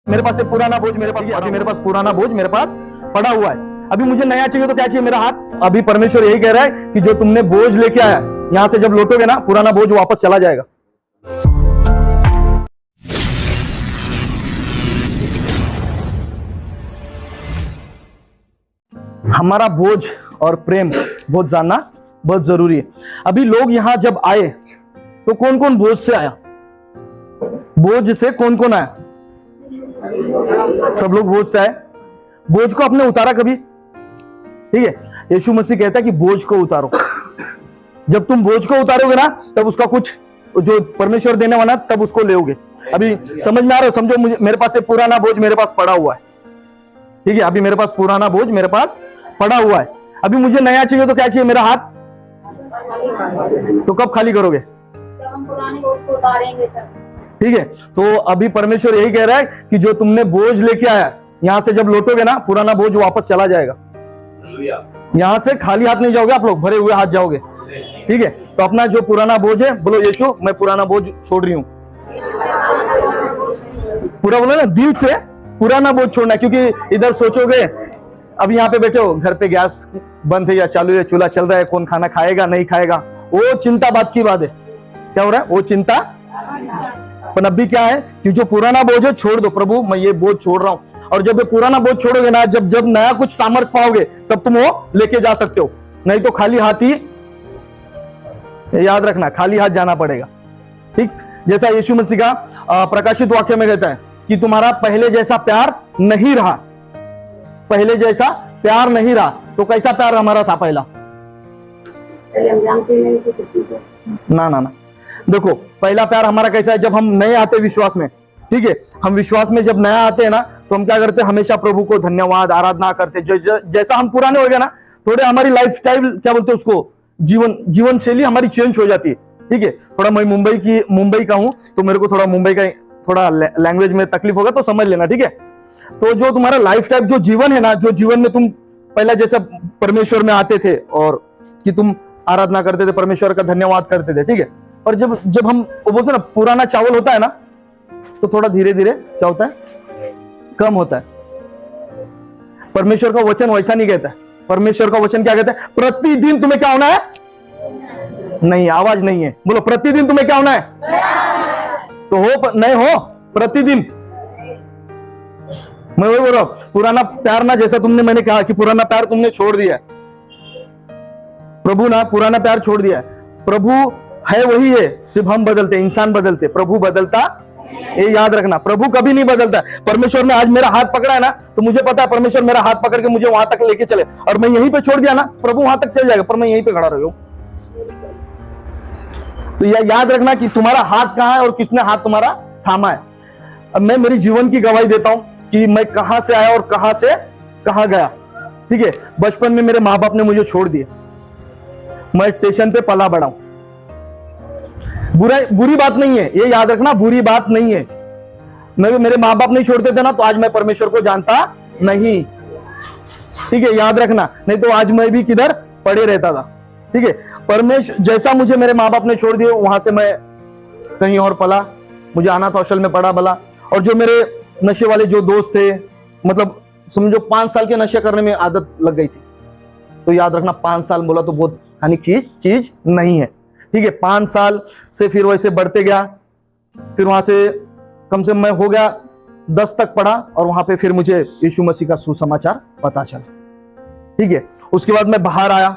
मेरे पास एक पुराना बोझ मेरे पास अभी मेरे पास पुराना बोझ मेरे पास पड़ा हुआ है। अभी मुझे नया चाहिए तो क्या चाहिए? मेरा हाथ। अभी परमेश्वर यही कह रहा है कि जो तुमने बोझ लेके आया, यहां से जब लौटोगे ना, पुराना बोझ वापस चला जाएगा। हमारा बोझ और प्रेम बहुत जानना बहुत जरूरी है। अभी लोग यहां जब आए तो कौन कौन बोझ से आया? बोझ से कौन कौन आया? सब लोग बोझ से आए। बोझ को आपने उतारा कभी? ठीक है, यीशु मसीह कहता है कि बोझ को उतारो। जब तुम बोझ को उतारोगे ना, तब उसका कुछ जो परमेश्वर देने वाला तब उसको लेओगे। अभी समझ में आ रहा है? समझो, मुझे मेरे पास एक पुराना बोझ मेरे पास पड़ा हुआ है। ठीक है, अभी मेरे पास पुराना बोझ मेरे पास पड़ा हुआ है। अभी मुझे नया चाहिए तो क्या चाहिए? मेरा हाथ। तो कब खाली करोगे? जब हम पुराने बोझ को उतारेंगे तब। ठीक है, तो अभी परमेश्वर यही कह रहा है कि जो तुमने बोझ लेके आया, यहां से जब लौटोगे ना, पुराना बोझ वापस चला जाएगा। यहां से खाली हाथ नहीं जाओगे आप लोग, भरे हुए हाथ जाओगे। ठीक है, तो अपना जो पुराना बोझ है, बोलो यीशु मैं पुराना बोझ छोड़ रही हूं। पूरा बोलो ना, दिल से पुराना बोझ छोड़ना है। क्योंकि इधर सोचोगे, अब यहाँ पे बैठे हो, घर पे गैस बंद है या चालू है, चूल्हा चल रहा है, कौन खाना खाएगा नहीं खाएगा, वो चिंता बात की बात है। क्या हो रहा है? वो चिंता। पर अभी क्या है कि जो पुराना बोझ है छोड़ दो। प्रभु मैं ये बोझ छोड़ रहा हूं। और जब ये पुराना बोझ छोड़ोगे ना, जब जब नया कुछ सामर्थ पाओगे, तब तुम वो लेके जा सकते हो। नहीं तो खाली हाथ ही, याद रखना, खाली हाथ जाना पड़ेगा। ठीक, जैसा यीशु मसीह का प्रकाशित वाक्य में कहता है कि तुम्हारा पहले जैसा प्यार नहीं रहा। पहले जैसा प्यार नहीं रहा। तो कैसा प्यार हमारा था पहला? पहले हम जानते नहीं थे किसी को। ना ना ना, देखो पहला प्यार हमारा कैसा है? जब हम नए आते विश्वास में, ठीक है, हम विश्वास में जब नया आते हैं ना, तो हम क्या करते हैं? हमेशा प्रभु को धन्यवाद आराधना करते। जैसा हम पुराने हो गए ना, थोड़े हमारी लाइफ स्टाइल, क्या बोलते हैं उसको, जीवन शैली हमारी चेंज हो जाती है। ठीक है, थोड़ा मैं मुंबई का हूं, तो मेरे को थोड़ा मुंबई का थोड़ा लैंग्वेज में तकलीफ होगा तो समझ लेना। ठीक है, तो जो तुम्हारा लाइफ टाइप जो जीवन है ना, जो जीवन में तुम पहला जैसा परमेश्वर में आते थे और कि तुम आराधना करते थे, परमेश्वर का धन्यवाद करते थे। ठीक है, और जब हम वो बोलते हैं ना, पुराना चावल होता है ना, तो थोड़ा धीरे धीरे क्या होता है? कम होता है। परमेश्वर का वचन वैसा नहीं कहता है। परमेश्वर का वचन क्या कहता है? प्रतिदिन तुम्हें क्या होना है? नहीं, आवाज नहीं है, बोलो प्रतिदिन तुम्हें क्या होना है? तो हो नहीं हो प्रतिदिन। मैं वही बोल रहा हूं, पुराना प्यार ना, जैसा मैंने कहा कि पुराना प्यार तुमने छोड़ दिया है। प्रभु ना पुराना प्यार छोड़ दिया है। प्रभु है वही है, सिर्फ हम बदलते, इंसान बदलते, प्रभु बदलता। ये याद रखना, प्रभु कभी नहीं बदलता। परमेश्वर ने आज मेरा हाथ पकड़ा है ना, तो मुझे पता है परमेश्वर मेरा हाथ पकड़ के मुझे वहां तक लेके चले, और मैं यहीं पे छोड़ दिया ना, प्रभु वहां तक चल जाएगा, पर मैं यहीं पे खड़ा रही हूं। तो यह याद रखना कि तुम्हारा हाथ कहां है और किसने हाथ तुम्हारा थामा है। अब मैं मेरी जीवन की गवाही देता हूं कि मैं कहां से आया और कहां से कहां गया। ठीक है, बचपन में मेरे माँ बाप ने मुझे छोड़ दिया, मैं स्टेशन पे पला बड़ा हूं। बुरी बात नहीं है, ये याद रखना, बुरी बात नहीं है। मेरे माँ बाप नहीं छोड़ते थे ना, तो आज मैं परमेश्वर को जानता नहीं। ठीक है, याद रखना, नहीं तो आज मैं भी किधर पड़े रहता था। ठीक है, परमेश्वर जैसा मुझे मेरे माँ बाप ने छोड़ दिया, वहां से मैं कहीं और पला, मुझे अनाथ हॉस्टल में पड़ा बला। और जो मेरे नशे वाले जो दोस्त थे, मतलब समझो 5 साल के नशे करने में आदत लग गई थी। तो याद रखना, 5 साल बोला तो बहुत हानि की चीज नहीं है। ठीक है, 5 साल से फिर वैसे बढ़ते गया, फिर वहां से कम से कम मैं हो गया 10 तक पढ़ा, और वहां पे फिर मुझे यीशु मसीह का सुसमाचार पता चला। ठीक है, उसके बाद मैं बाहर आया,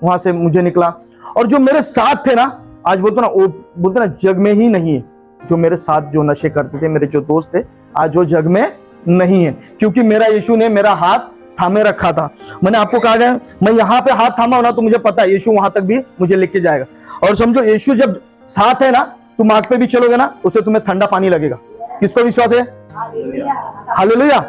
वहां से मुझे निकला, और जो मेरे साथ थे ना, आज बोलते ना, वो बोलते ना जग में ही नहीं है। जो मेरे साथ जो नशे करते थे, मेरे जो दोस्त थे, आज वो जग में नहीं है, क्योंकि मेरा यीशु ने मेरा हाथ थामे रखा था। मैंने आपको कहा गया, मैं यहाँ पे हाथ थामा होना, तो मुझे पता है यीशु वहां तक भी मुझे लेके जाएगा। और समझो, यीशु जब साथ है ना, तुम आग पे भी चलोगे ना, उससे तुम्हें ठंडा पानी लगेगा। किसको विश्वास है? हालेलुया।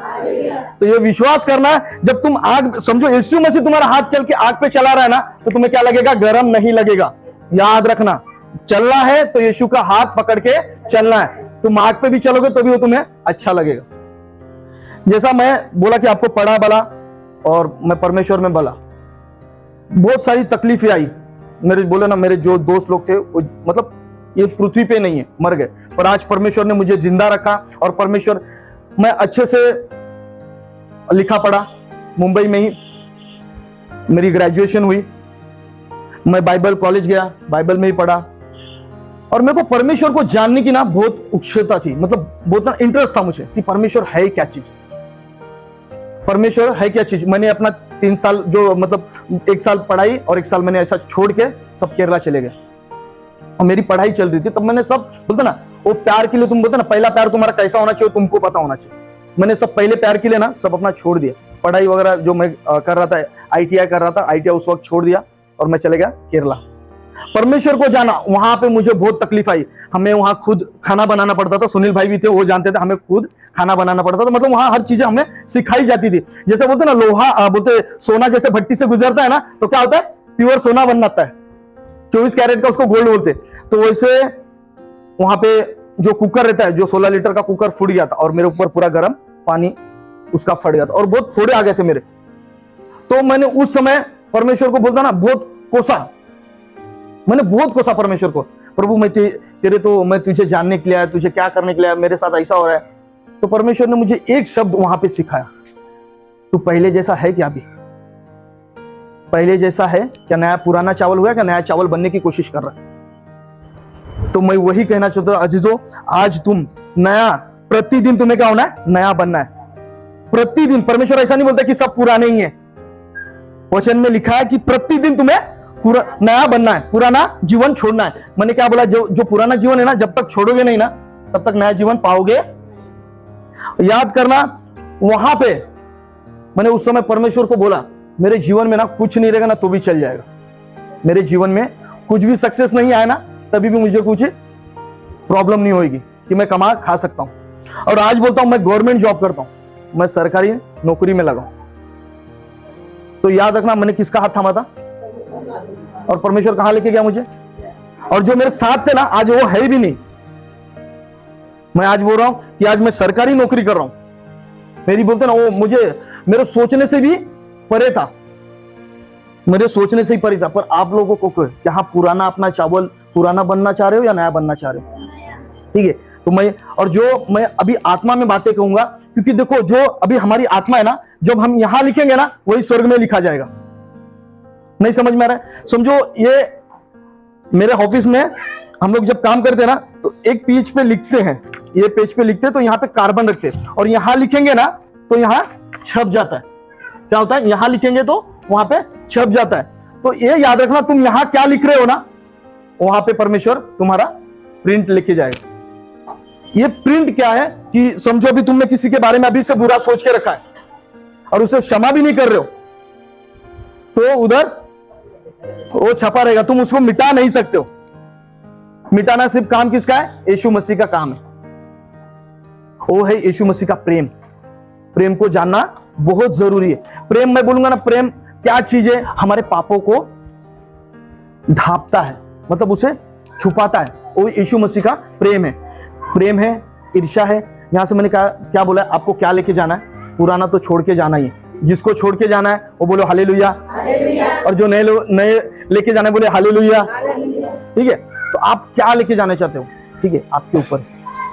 तो ये विश्वास करना है, जब तुम आग, समझो यीशु मसीह तुम्हारा हाथ चल के आग पे चला रहा है ना, तो तुम्हें क्या लगेगा? गर्म नहीं लगेगा। याद रखना, चलना है तो यीशु का हाथ पकड़ के चलना है। तुम आग पे भी चलोगे तो भी वो तुम्हें अच्छा लगेगा। जैसा मैं बोला कि आपको पढ़ा बला और मैं परमेश्वर में बला, बहुत सारी तकलीफें आई। मेरे बोले ना, मेरे जो दोस्त लोग थे वो मतलब ये पृथ्वी पे नहीं है, मर गए, पर आज परमेश्वर ने मुझे जिंदा रखा। और परमेश्वर मैं अच्छे से लिखा पढ़ा, मुंबई में ही मेरी ग्रेजुएशन हुई, मैं बाइबल कॉलेज गया, बाइबल में ही पढ़ा, और मेरे को परमेश्वर को जानने की ना बहुत उत्सुकता थी, मतलब बहुत ना इंटरेस्ट था मुझे कि परमेश्वर है क्या चीज, परमेश्वर है क्या चीज। मैंने अपना 3 साल जो मतलब 1 साल पढ़ाई और 1 साल मैंने ऐसा छोड़ के सब केरला चले गए, और मेरी पढ़ाई चल रही थी। तब मैंने सब बोलते ना वो प्यार के लिए, तुम बोलते ना पहला प्यार तुम्हारा कैसा होना चाहिए तुमको पता होना चाहिए, मैंने सब पहले प्यार के लिए ना सब अपना छोड़ दिया, पढ़ाई वगैरह जो मैं कर रहा था, ITI कर रहा था, ITI उस वक्त छोड़ दिया और मैं चले गया केरला। परमेश्वर को जाना, वहां पे मुझे बहुत तकलीफ आई, हमें वहां खुद खाना बनाना पड़ता था, सुनील भाई भी थे वो जानते थे, हमें खुद खाना बनाना पड़ता था, मतलब वहां हर चीजें हमें सिखाई जाती थी। जैसे बोलते ना लोहा बोलते सोना जैसे भट्टी से गुजरता है ना, तो क्या होता है प्योर सोना बन जाता है, 24 कैरेट का उसको गोल्ड बोलते। तो वैसे वहां पे जो कुकर रहता है, जो 16 लीटर का कुकर फूट गया था और मेरे ऊपर पूरा गर्म पानी उसका फट गया था और बहुत फोड़े आ गए थे मेरे। तो मैंने उस समय परमेश्वर को बोलता ना बहुत कोसा, मैंने बहुत कोसा परमेश्वर को, प्रभु मैं तेरे तो मैं तुझे जानने के लिए आया, तुझे क्या करने के लिए आया, मेरे साथ ऐसा हो रहा है। तो परमेश्वर ने मुझे एक शब्द वहां पे सिखाया, तू पहले जैसा है क्या? अभी पहले जैसा है क्या? नया पुराना चावल हुआ क्या? नया चावल बनने की कोशिश कर रहा है। तो मैं वही कहना चाहता हूं अजीजों, आज तुम नया, प्रतिदिन तुम्हें क्या होना है? नया बनना है प्रतिदिन। परमेश्वर ऐसा नहीं बोलता कि सब पुराने ही है, वचन में लिखा है कि प्रतिदिन तुम्हें नया बनना है, पुराना जीवन छोड़ना है। मैंने क्या बोला, जो पुराना जीवन है ना, जब तक छोड़ोगे नहीं ना तब तक नया जीवन पाओगे। याद करना, वहां पे मैंने उस समय परमेश्वर को बोला, मेरे जीवन में ना कुछ नहीं रहेगा ना तो भी चल जाएगा, मेरे जीवन में कुछ भी सक्सेस नहीं आया ना तभी भी मुझे कुछ प्रॉब्लम नहीं होगी कि मैं कमा खा सकता हूं। और आज बोलता हूं मैं गवर्नमेंट जॉब करता हूं, मैं सरकारी नौकरी में लगा। तो याद रखना, मैंने किसका हाथ थामा था और परमेश्वर कहां लेके गया मुझे। और जो मेरे साथ थे ना आज वो है भी नहीं। मैं आज बोल रहा हूं कि आज मैं सरकारी नौकरी कर रहा हूं, मेरी बोलते ना वो मुझे मेरे सोचने से भी परे था, मेरे सोचने से ही परे था। पर आप लोगों को क्या पुराना अपना चावल पुराना बनना चाह रहे हो या नया बनना चाह रहे हो? ठीक है, तो मैं अभी आत्मा में बातें कहूंगा, क्योंकि देखो जो अभी हमारी आत्मा है ना, जब हम यहां लिखेंगे ना वही स्वर्ग में लिखा जाएगा। नहीं समझ में आ रहा है? समझो ये मेरे ऑफिस में हम लोग जब काम करते हैं ना तो एक पेज पे लिखते हैं, ये पेज पे लिखते हैं तो यहाँ पे कार्बन रखते हैं, और यहां लिखेंगे ना तो यहाँ छप जाता है। क्या होता है? यहां लिखेंगे तो वहां पे छप जाता है। तो ये याद रखना, तुम यहां क्या लिख रहे हो ना वहां पे परमेश्वर तुम्हारा प्रिंट लेके जाएगा। ये प्रिंट क्या है कि समझो अभी तुमने किसी के बारे में अभी से बुरा सोच के रखा है और उसे क्षमा भी नहीं कर रहे हो, तो उधर वो छपा रहेगा, तुम उसको मिटा नहीं सकते हो। मिटाना सिर्फ काम किसका है? यीशु मसीह का काम है। वो है यीशु मसीह का प्रेम। प्रेम को जानना बहुत जरूरी है। प्रेम, मैं बोलूंगा ना, प्रेम क्या चीज है? हमारे पापों को ढांपता है, मतलब उसे छुपाता है, वो यीशु मसीह का प्रेम है। प्रेम है, ईर्ष्या है। यहां से मैंने कहा क्या बोला, आपको क्या लेके जाना है? पुराना तो छोड़ के जाना ही है। जिसको छोड़ के जाना है वो बोलो हालेलुया, और जो नए लेके जाना है बोले हालेलुया। ठीक है, तो आप क्या लेके जाना चाहते हो? ठीक है, आपके ऊपर।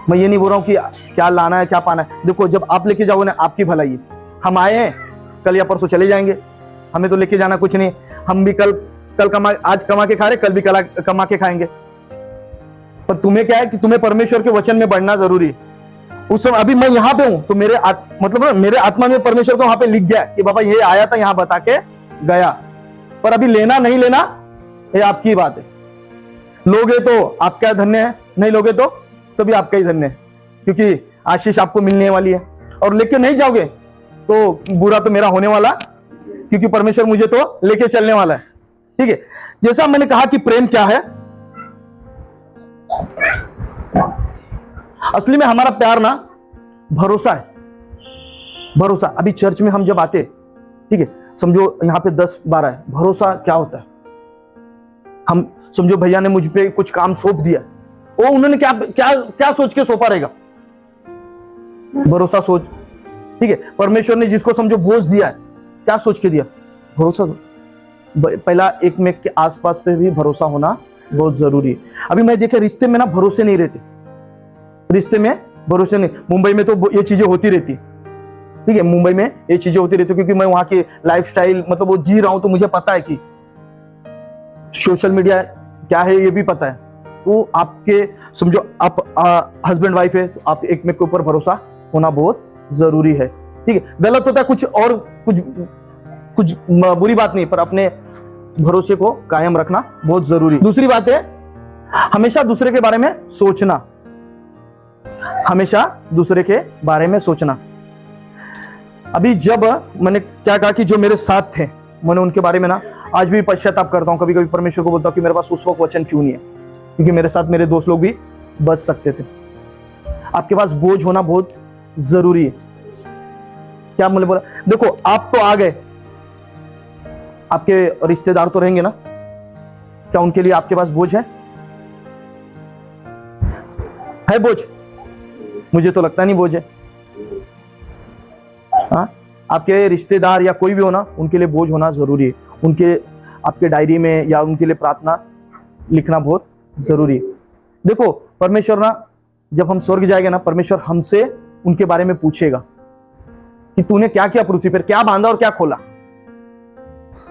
मैं ये नहीं बोल रहा हूं कि क्या लाना है क्या पाना है। देखो जब आप लेके जाओगे ना आपकी भलाई है। हम आए हैं, कल या परसों चले जाएंगे, हमें तो लेके जाना कुछ नहीं। हम भी कल आज कमा के खा रहे, कल भी कल कमा के खाएंगे। पर तुम्हें क्या है कि तुम्हें परमेश्वर के वचन में बढ़ना जरूरी है। उस समय अभी मैं यहाँ पे हूं तो मेरे आत्मा में परमेश्वर को वहां पे लिख गया कि बाबा ये आया था, यहाँ बता के गया। पर अभी लेना नहीं लेना ये आपकी बात है। लोगे तो आपका धन्य है, नहीं लोगे तो भी आपका ही धन्य है, क्योंकि आशीष आपको मिलने वाली है। और लेके नहीं जाओगे तो बुरा तो मेरा होने वाला, क्योंकि परमेश्वर मुझे तो लेके चलने वाला है। ठीक है, जैसा मैंने कहा कि प्रेम क्या है, असली में हमारा प्यार ना भरोसा है। भरोसा, अभी चर्च में हम जब आते, ठीक है, समझो यहाँ पे 10-12 है, भरोसा क्या होता है? हम समझो भैया ने मुझ पे कुछ काम सौंप दिया, वो उन्होंने क्या सोच के सौंपा रहेगा? भरोसा सोच। ठीक है, परमेश्वर ने जिसको समझो बोझ दिया है, क्या सोच के दिया? भरोसा। पहला एक में के आसपास पे भी भरोसा होना बहुत जरूरी है। अभी मैं देखे रिश्ते में ना भरोसे नहीं रहते, रिश्ते में भरोसे नहीं। मुंबई में तो ये चीजें होती रहती, ठीक है, मुंबई में ये चीजें होती रहती, क्योंकि मैं वहां की लाइफस्टाइल मतलब वो जी रहा हूं, तो मुझे पता है कि सोशल मीडिया क्या है, ये भी पता है। तो आपके समझो आप हस्बैंड वाइफ है, तो आप एक के ऊपर भरोसा होना बहुत जरूरी है, ठीक है। गलत होता है कुछ और कुछ बुरी बात नहीं, पर अपने भरोसे को कायम रखना बहुत जरूरी। दूसरी बात है, हमेशा दूसरे के बारे में सोचना, हमेशा दूसरे के बारे में सोचना। अभी जब मैंने क्या कहा कि जो मेरे साथ थे, मैंने उनके बारे में ना आज भी पश्चाताप करता हूं। कभी कभी परमेश्वर को बोलता हूं कि मेरे पास उस वक्त वचन क्यों नहीं है, क्योंकि मेरे साथ मेरे दोस्त लोग भी बच सकते थे। आपके पास बोझ होना बहुत जरूरी है। क्या मैंने बोला, देखो आप तो आ गए, आपके रिश्तेदार तो रहेंगे ना, क्या उनके लिए आपके पास बोझ है बोझ? मुझे तो लगता नहीं बोझ है। हाँ, आपके रिश्तेदार या कोई भी हो ना, उनके लिए बोझ होना जरूरी है। उनके आपके डायरी में या उनके लिए प्रार्थना लिखना बहुत जरूरी है। देखो परमेश्वर ना, जब हम स्वर्ग जाएंगे ना, परमेश्वर हमसे उनके बारे में पूछेगा कि तूने क्या किया पृथ्वी पर, क्या बांधा और क्या खोला।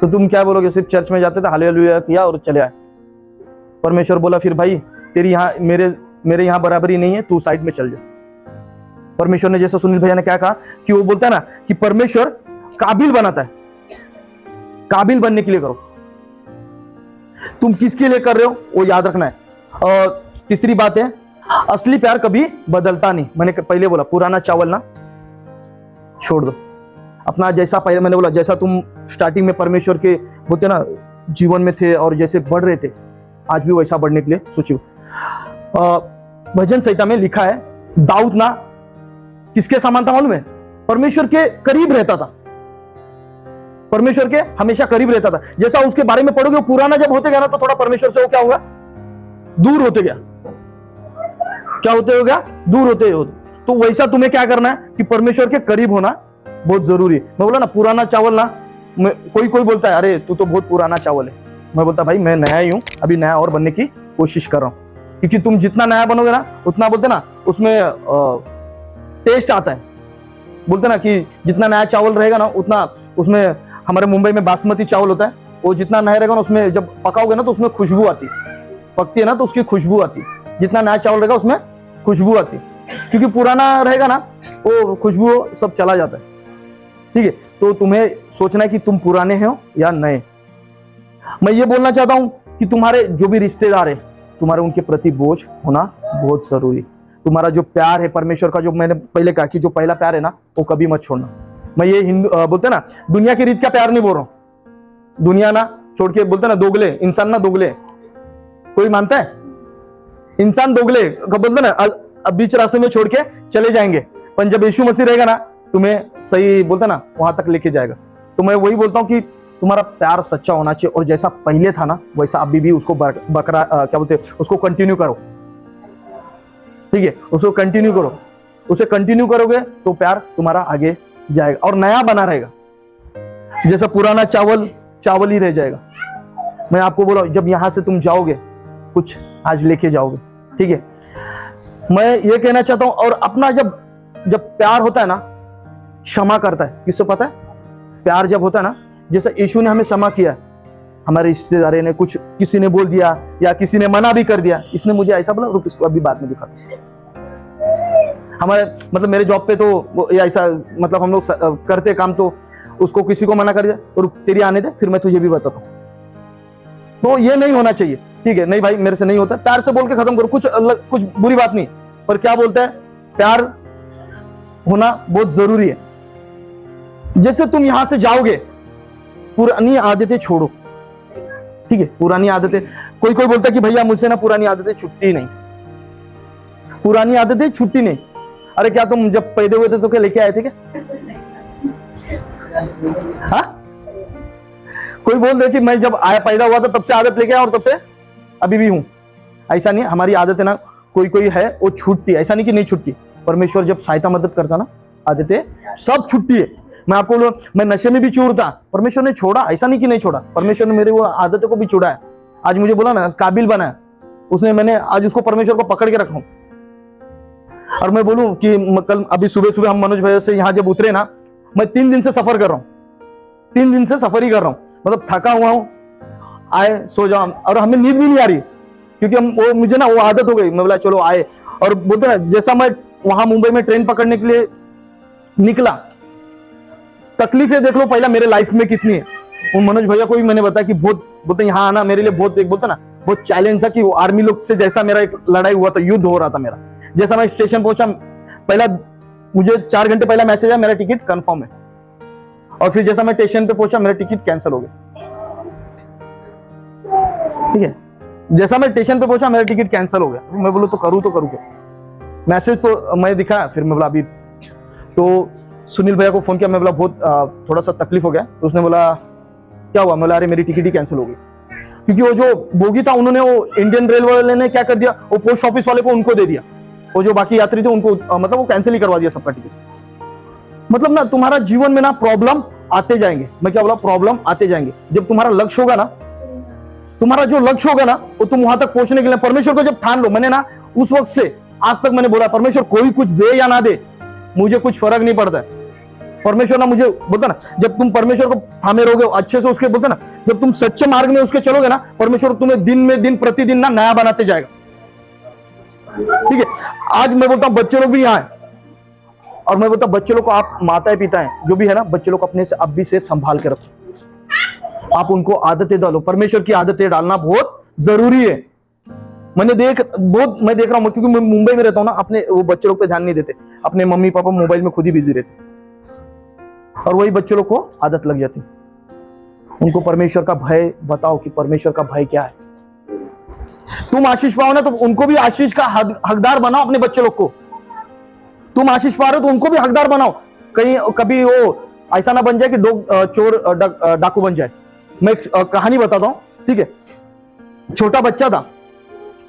तो तुम क्या बोलोगे? सिर्फ चर्च में जाते थे, हालेलुया किया और चले आए। परमेश्वर बोला फिर भाई तेरी यहाँ मेरे यहाँ बराबरी नहीं है, तू साइड में चल जा। परमेश्वर ने, जैसा सुनील भैया ने क्या कहा कि वो बोलता है ना कि परमेश्वर काबिल बनाता है, काबिल बनने के लिए करो। तुम किसके लिए कर रहे हो वो याद रखना है। और तीसरी बात है, असली प्यार कभी बदलता नहीं। मैंने पहले बोला पुराना चावल ना छोड़ दो। अपना जैसा पहले मैंने बोला, जैसा तुम स्टार्टिंग में परमेश्वर के बोलते ना जीवन में थे और जैसे बढ़ रहे थे, आज भी वैसा बढ़ने के लिए सोचो। भजन संहिता में लिखा है, दाऊद ना किसके समान था मालूम है? परमेश्वर के करीब रहता था, परमेश्वर के हमेशा करीब रहता था। जैसा उसके बारे में पढ़ोगे, पुराना जब होते गया ना, तो थोड़ा परमेश्वर से वो क्या होगा, दूर होते गया। क्या होते हो गया? दूर होते हो। तो वैसा तुम्हें क्या करना है कि परमेश्वर के करीब होना बहुत जरूरी है। मैं बोला ना पुराना चावल ना, कोई बोलता है अरे तू तो बहुत पुराना चावल है। मैं बोलता भाई मैं नया ही हूं, अभी नया और बनने की कोशिश कर रहा हूं। क्योंकि तुम जितना नया बनोगे ना, उतना बोलते ना उसमें टेस्ट आता है। बोलते ना कि जितना नया चावल रहेगा ना, उतना उसमें, हमारे मुंबई में बासमती चावल होता है, वो जितना नया रहेगा ना, उसमें जब पकाओगे ना तो उसमें खुशबू आती, पकती है ना तो उसकी खुशबू आती। जितना नया चावल रहेगा उसमें खुशबू आती, क्योंकि पुराना रहेगा ना वो खुशबू सब चला जाता है, ठीक है। तो तुम्हें सोचना है कि तुम पुराने हो या नए। मैं ये बोलना चाहता हूं कि तुम्हारे जो भी रिश्तेदार है, तुम्हारे उनके प्रति बोझ होना बहुत जरूरी। तुम्हारा जो प्यार है परमेश्वर का, जो मैंने पहले कहा कि जो पहला प्यार है ना, वो कभी मत छोड़ना। मैं ये हिंदू बोलते ना, दुनिया की रीत का प्यार नहीं बोल रहा हूं। दुनिया ना छोड़ के, बोलते ना दोगले इंसान ना, दोगले कोई मानता है? इंसान दोगले बोलते ना, अब बीच रास्ते में छोड़ के चले जाएंगे, पर जब यीशु मसीह रहेगा ना, तुम्हें सही बोलते ना वहां तक लेके जाएगा। तो मैं वही बोलता हूँ कि तुम्हारा प्यार सच्चा होना चाहिए, और जैसा पहले था ना, वैसा अभी भी उसको क्या बोलते उसको कंटिन्यू करो, ठीक है। उसको कंटिन्यू करो, उसे कंटिन्यू करोगे तो प्यार तुम्हारा आगे जाएगा और नया बना रहेगा। जैसा पुराना चावल चावल ही रह जाएगा। मैं आपको बोला, जब यहां से तुम जाओगे कुछ आज लेके जाओगे, ठीक है। मैं ये कहना चाहता हूं, और अपना जब प्यार होता है ना, क्षमा करता है। किससे पता है? प्यार जब होता है ना, जैसा यीशु ने हमें क्षमा किया, हमारे रिश्तेदार ने कुछ किसी ने बोल दिया या किसी ने मना भी कर दिया, इसने मुझे ऐसा बोला, रुक इसको अभी बाद में दिखा। हमारे मतलब मेरे जॉब पे तो ऐसा, मतलब हम लोग करते काम, तो उसको किसी को मना कर दिया, और तेरी आने दे फिर मैं तुझे भी बताता हूं। तो ये नहीं होना चाहिए, ठीक है। नहीं भाई मेरे से नहीं होता, प्यार से बोल के खत्म करो, कुछ बुरी बात नहीं। पर क्या बोलता है, प्यार होना बहुत जरूरी है। जैसे तुम यहां से जाओगे, पुरानी आदतें छोड़ो, ठीक है। पुरानी आदतें, कोई बोलता है कि भैया मुझसे ना पुरानी आदतें छुट्टी नहीं, पुरानी आदतें छुट्टी नहीं। अरे क्या तुम जब पैदा हुए थे तो क्या लेके आए थे क्या? हाँ, कोई बोल दे कि मैं जब पैदा हुआ था तब से आदत लेके आया और तब से अभी भी हूं, ऐसा नहीं। हमारी आदतें ना कोई है वो छूटती है, ऐसा नहीं कि नहीं छुट्टी। परमेश्वर जब सहायता मदद करता ना, आदतें सब छुट्टी है। मैं आपको बोलूं, मैं नशे में भी चूर था, परमेश्वर ने छोड़ा, ऐसा नहीं कि नहीं छोड़ा। परमेश्वर ने मेरे वो आदतों को भी छोड़ा है। आज मुझे बोला ना काबिल बना है उसने, मैंने आज उसको परमेश्वर को पकड़ के रखा हूं। और मैं बोलूं कि कल अभी सुबह सुबह हम मनोज भैया से यहाँ जब उतरे ना, मैं 3 दिन से सफर कर रहा हूँ, 3 दिन से सफर ही कर रहा हूँ, मतलब थका हुआ हूँ, आए सो जाओ, और हमें नींद भी नहीं आ रही क्योंकि हम वो मुझे ना वो आदत हो गई। मैं बोला चलो आए, और बोलते ना जैसा मैं वहां मुंबई में ट्रेन पकड़ने के लिए निकला, तकलीफें देख लो पहला मेरे लाइफ में कितनी है। वो मनोज भैया को भी मैंने बताया कि बहुत बोलते यहाँ आना मेरे लिए बहुत एक बोलते ना बहुत चैलेंज था, कि वो आर्मी लोग से जैसा मेरा एक लड़ाई हुआ था, युद्ध हो रहा था मेरा। जैसा मैं स्टेशन पहुंचा, पहला मुझे 4 घंटे पहला मैसेज आया मेरा टिकट कंफर्म है, और फिर जैसा मैं स्टेशन पे पहुंचा मेरा टिकट कैंसिल हो गया। ठीक है, जैसा मैं स्टेशन पे पहुंचा मेरा टिकट कैंसिल हो गया। मैं बोलूं तो करूं क्या, मैसेज तो मैं दिखाया, फिर मैं बोला अभी तो सुनील भैया को फोन किया, मैं बोला बहुत थोड़ा सा तकलीफ हो गया। तो उसने बोला क्या हुआ, मैं बोला अरे मेरी टिकट ही कैंसिल हो गई, क्योंकि वो जो बोगी था उन्होंने, वो इंडियन रेलवे वाले ने क्या कर दिया, वो पोस्ट ऑफिस वाले को उनको दे दिया, वो जो बाकी यात्री थे उनको मतलब वो कैंसिल ही करवा दिया सबका टिकट। मतलब ना तुम्हारा जीवन में ना प्रॉब्लम आते जाएंगे, मैं क्या बोला प्रॉब्लम आते जाएंगे। जब तुम्हारा लक्ष्य होगा ना, तुम्हारा जो लक्ष्य होगा ना, वो तुम वहां तक पहुंचने के लिए परमेश्वर को जब ठान लो, मैंने ना उस वक्त से आज तक मैंने बोला परमेश्वर कोई कुछ दे या ना दे मुझे कुछ फर्क नहीं पड़ता है। परमेश्वर ना मुझे बोलता ना, जब तुम परमेश्वर को थामे रहोगे अच्छे से, उसके बोलते ना जब तुम सच्चे मार्ग में उसके चलोगे ना, परमेश्वर तुम्हें दिन में दिन प्रतिदिन ना नया बनाते जाएगा। ठीक है, आज मैं बोलता हूं बच्चे लोग भी यहाँ हैं, और मैं बोलता हूं बच्चे लोग को आप माताएं पिताएं जो भी है ना, बच्चे लोग अपने से अब भी से संभाल के रखो, आप उनको आदतें डालो, परमेश्वर की आदतें डालना बहुत जरूरी है। मैं देख रहा हूं क्योंकि मैं मुंबई में रहता हूं ना, अपने वो बच्चे लोग पे ध्यान नहीं देते, अपने मम्मी पापा मोबाइल में खुद ही बिजी रहते, और वही बच्चे लोग को आदत लग जाती। उनको परमेश्वर का भय बताओ कि परमेश्वर का भय क्या है। तुम आशीष पाओ ना, तो उनको भी आशीष का हकदार बनाओ। अपने बच्चे लोग को तुम आशीष पा रहे हो तो उनको भी हकदार बनाओ। कहीं कभी वो ऐसा ना बन जाए कि चोर डाकू बन जाए। मैं एक कहानी बताता हूं, ठीक है। छोटा बच्चा था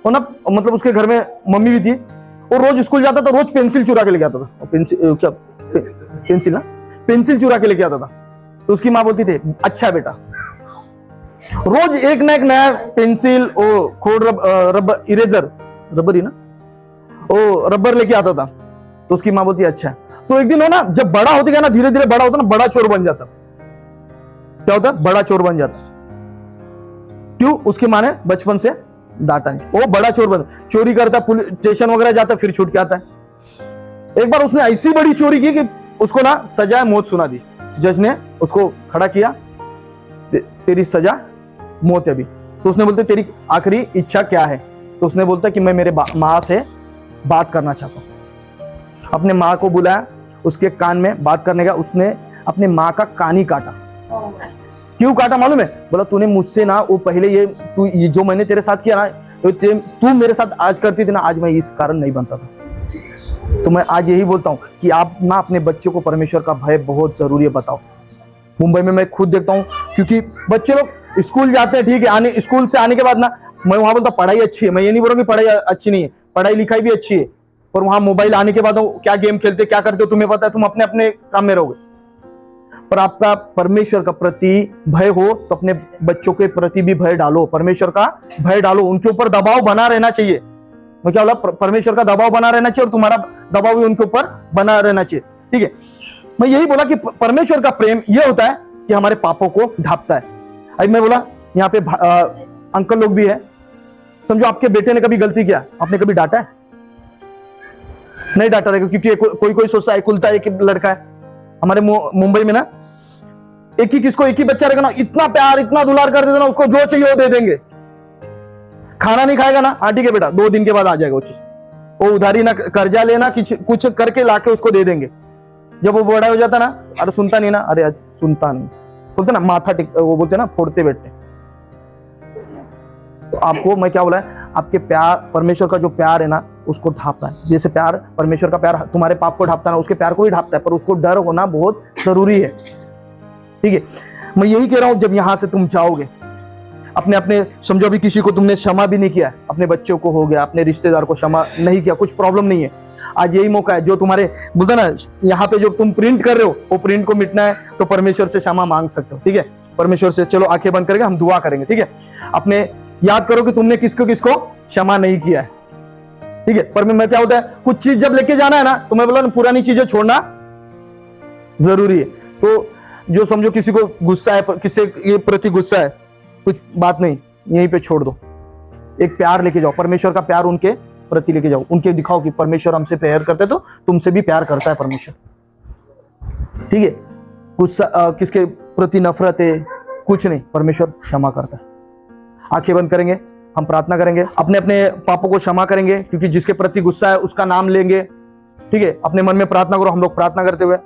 वो ना, मतलब उसके घर में मम्मी भी थी, वो रोज स्कूल जाता था, रोज पेंसिल चुरा के लेके आता था। पेंसिल चुरा के लेके आता था। तो उसकी माँ बोलती थी अच्छा बेटा, रोज एक ना एक नया पेंसिल, ओ खोड रबर इरेजर, रबर ही ना, ओ रबर लेके आता था। तो उसकी माँ बोलती अच्छा। तो एक दिन हो ना, जब बड़ा होते गया ना, धीरे धीरे बड़ा होता ना, बड़ा चोर बन जाता। क्या होता, बड़ा चोर बन जाता। क्यों? उसकी माँ ने बचपन से डांटा नहीं, वो बड़ा चोर बन, चोरी करता, पुलिस स्टेशन वगैरह जाता, फिर छूट के आता है। एक बार उसने ऐसी बड़ी चोरी की कि उसको ना सजा मौत सुना दी। जज ने उसको खड़ा किया, तेरी सजा मौत है अभी। तो उसने बोलते तेरी आखिरी इच्छा क्या है? तो उसने बोलता कि मैं मेरे माँ से बात करना चाहता हूँ। अपने माँ को बुलाया, उसके कान में बात करने का, उसने अपने माँ का कान ही काटा। क्यों काटा मालूम है? बोला तूने मुझसे ना वो पहले ये जो मैंने तेरे साथ किया ना, तू मेरे साथ आज करती थी ना, आज मैं इस कारण नहीं बनता था। तो मैं आज यही बोलता हूँ कि आप ना अपने बच्चों को परमेश्वर का भय बहुत जरूरी है बताओ। मुंबई में मैं खुद देखता हूँ, क्योंकि बच्चे लोग स्कूल जाते हैं, ठीक है, स्कूल से आने के बाद ना, मैं वहां बोलता पढ़ाई अच्छी है, मैं ये नहीं बोल रहा कि पढ़ाई अच्छी नहीं है, पढ़ाई लिखाई भी अच्छी है, पर वहां मोबाइल आने के बाद क्या गेम खेलते क्या करते हो तुम्हें पता है, तुम अपने अपने काम में रहोगे। पर आपका परमेश्वर का प्रति भय हो तो अपने बच्चों के प्रति भी भय डालो, परमेश्वर का भय डालो, उनके ऊपर दबाव बना रहना चाहिए। मैं क्या बोला, परमेश्वर का दबाव बना रहना चाहिए और तुम्हारा दबाव भी उनके ऊपर बना रहना चाहिए। ठीक है, मैं यही बोला कि परमेश्वर का प्रेम यह होता है कि हमारे पापों को ढांपता है। अभी मैं बोला यहाँ पे अंकल लोग भी है, समझो आपके बेटे ने कभी गलती किया, आपने कभी डांटा है? नहीं डांटा रहेगा, क्योंकि कोई सोचता है कुलता एक लड़का है। हमारे मुंबई में ना एक ही बच्चा रहेगा ना, इतना प्यार इतना दुलार कर देते ना, उसको जो चाहिए वो दे देंगे। खाना नहीं खाएगा ना, हाँ ठीक है बेटा, 2 दिन के बाद आ जाएगा वो चीज। वो उधारी ना, कर्जा लेना, कुछ करके लाके उसको दे देंगे। जब वो बड़ा हो जाता ना, अरे सुनता नहीं ना, अरे सुनता नहीं, बोलते ना माथा वो बोलते ना फोड़ते बैठते। तो आपको मैं क्या बोला है, आपके प्यार, परमेश्वर का जो प्यार है ना, उसको ढांपना है। जैसे प्यार, परमेश्वर का प्यार तुम्हारे पाप को ढांपता ना, उसके प्यार को ही ढांपता है, पर उसको डर होना बहुत जरूरी है। ठीक है, मैं यही कह रहा हूं, जब यहां से तुम जाओगे, अपने समझो अभी किसी को तुमने क्षमा भी नहीं किया, अपने बच्चों को हो गया, अपने रिश्तेदार को क्षमा नहीं किया, कुछ प्रॉब्लम नहीं है, आज यही मौका है। जो तुम्हारे बोलते ना यहाँ पे जो तुम प्रिंट कर रहे हो, वो प्रिंट को मिटना है तो परमेश्वर से क्षमा मांग सकते हो। ठीक है, परमेश्वर से चलो आंखें बंद करके हम दुआ करेंगे। ठीक है, अपने याद करो कि तुमने किसको किसको क्षमा नहीं किया है। ठीक है। पर मैं क्या होता है, कुछ चीज जब लेके जाना है ना, तो मैं बोला ना, पुरानी चीजें छोड़ना जरूरी है। तो जो समझो किसी को गुस्सा है, किसी के प्रति गुस्सा है, कुछ बात नहीं, यहीं पे छोड़ दो। एक प्यार लेके जाओ, परमेश्वर का प्यार उनके प्रति लेके जाओ, उनके दिखाओ कि परमेश्वर हमसे प्यार करते तो तुमसे भी प्यार करता है परमेश्वर, ठीक है। गुस्सा किसके प्रति नफरत है, कुछ नहीं, परमेश्वर क्षमा करता है। आंखें बंद करेंगे, हम प्रार्थना करेंगे, अपने अपने पापों को क्षमा करेंगे, क्योंकि जिसके प्रति गुस्सा है उसका नाम लेंगे, ठीक है। अपने मन में प्रार्थना करो, हम लोग प्रार्थना करते हुए।